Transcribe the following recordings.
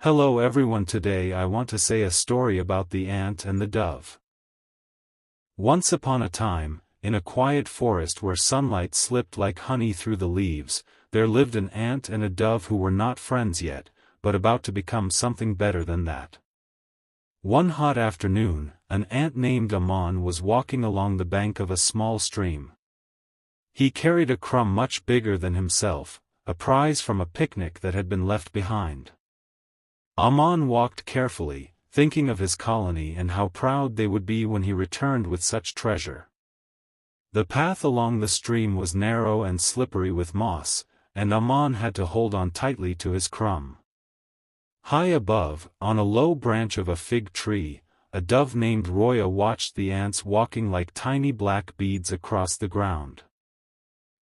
Hello everyone, today I want to say a story about the ant and the dove. Once upon a time, in a quiet forest where sunlight slipped like honey through the leaves, there lived an ant and a dove who were not friends yet, but about to become something better than that. One hot afternoon, an ant named Ammon was walking along the bank of a small stream. He carried a crumb much bigger than himself, a prize from a picnic that had been left behind. Ammon walked carefully, thinking of his colony and how proud they would be when he returned with such treasure. The path along the stream was narrow and slippery with moss, and Ammon had to hold on tightly to his crumb. High above, on a low branch of a fig tree, a dove named Roya watched the ants walking like tiny black beads across the ground.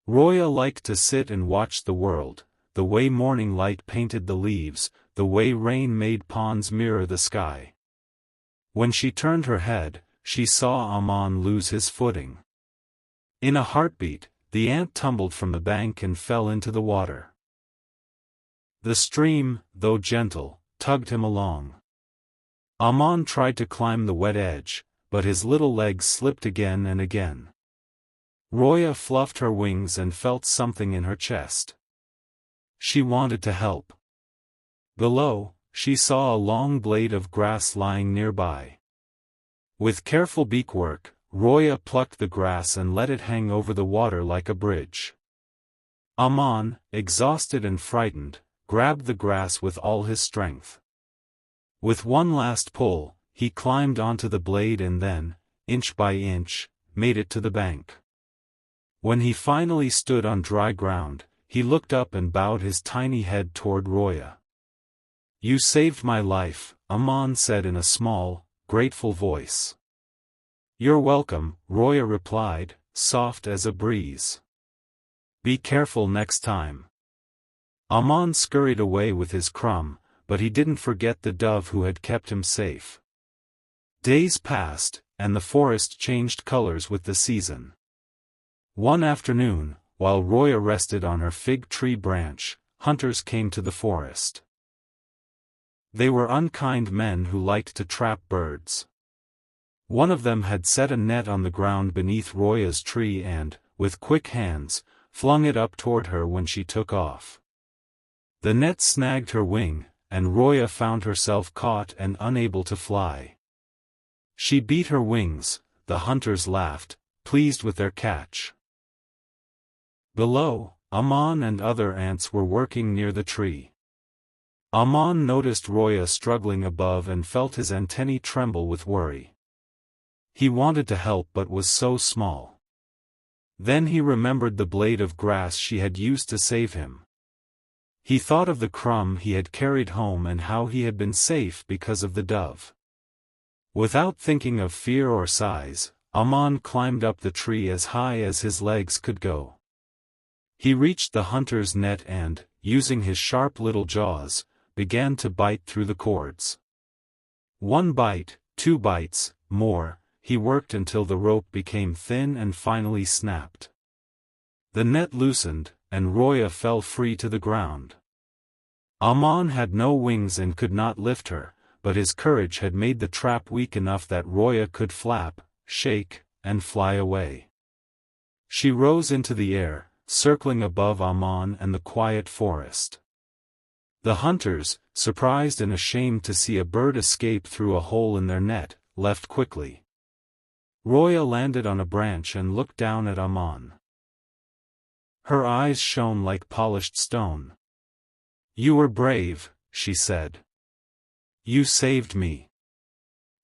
Roya liked to sit and watch the world, the way morning light painted the leaves, the way rain made ponds mirror the sky. When she turned her head, she saw Ammon lose his footing. In a heartbeat, the ant tumbled from the bank and fell into the water. The stream, though gentle, tugged him along. Ammon tried to climb the wet edge, but his little legs slipped again and again. Roya fluffed her wings and felt something in her chest. She wanted to help. Below, she saw a long blade of grass lying nearby. With careful beakwork, Roya plucked the grass and let it hang over the water like a bridge. Ammon, exhausted and frightened, grabbed the grass with all his strength. With one last pull, he climbed onto the blade and then, inch by inch, made it to the bank. When he finally stood on dry ground, he looked up and bowed his tiny head toward Roya. "You saved my life," Ammon said in a small, grateful voice. "You're welcome," Roya replied, soft as a breeze. "Be careful next time." Ammon scurried away with his crumb, but he didn't forget the dove who had kept him safe. Days passed, and the forest changed colors with the season. One afternoon, while Roya rested on her fig tree branch, hunters came to the forest. They were unkind men who liked to trap birds. One of them had set a net on the ground beneath Roya's tree and, with quick hands, flung it up toward her when she took off. The net snagged her wing, and Roya found herself caught and unable to fly. She beat her wings. The hunters laughed, pleased with their catch. Below, Ammon and other ants were working near the tree. Ammon noticed Roya struggling above and felt his antennae tremble with worry. He wanted to help but was so small. Then he remembered the blade of grass she had used to save him. He thought of the crumb he had carried home and how he had been safe because of the dove. Without thinking of fear or size, Ammon climbed up the tree as high as his legs could go. He reached the hunter's net and, using his sharp little jaws, began to bite through the cords. One bite, 2 bites, more, he worked until the rope became thin and finally snapped. The net loosened, and Roya fell free to the ground. Ammon had no wings and could not lift her, but his courage had made the trap weak enough that Roya could flap, shake, and fly away. She rose into the air, circling above Ammon and the quiet forest. The hunters, surprised and ashamed to see a bird escape through a hole in their net, left quickly. Roya landed on a branch and looked down at Ammon. Her eyes shone like polished stone. "You were brave," she said. "You saved me."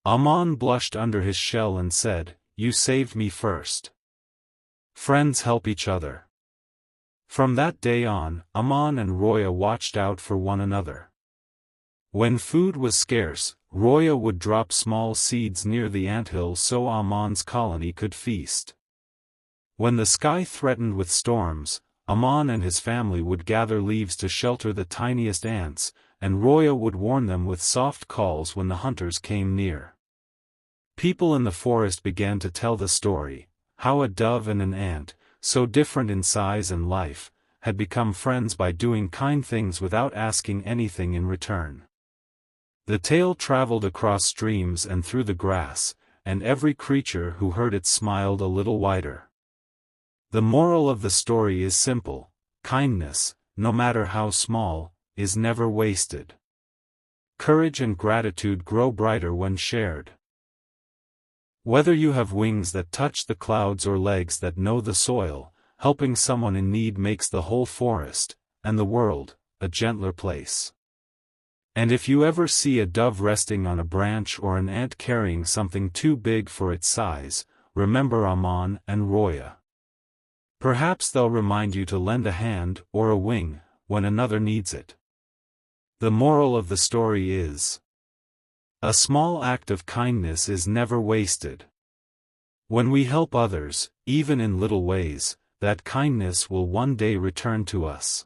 Ammon blushed under his shell and said, "You saved me first. Friends help each other." From that day on, Ammon and Roya watched out for one another. When food was scarce, Roya would drop small seeds near the anthill so Ammon's colony could feast. When the sky threatened with storms, Ammon and his family would gather leaves to shelter the tiniest ants, and Roya would warn them with soft calls when the hunters came near. People in the forest began to tell the story, how a dove and an ant, so different in size and life, had become friends by doing kind things without asking anything in return. The tale traveled across streams and through the grass, and every creature who heard it smiled a little wider. The moral of the story is simple: kindness, no matter how small, is never wasted. Courage and gratitude grow brighter when shared. Whether you have wings that touch the clouds or legs that know the soil, helping someone in need makes the whole forest, and the world, a gentler place. And if you ever see a dove resting on a branch or an ant carrying something too big for its size, remember Aman and Roya. Perhaps they'll remind you to lend a hand or a wing when another needs it. The moral of the story is: a small act of kindness is never wasted. When we help others, even in little ways, that kindness will one day return to us.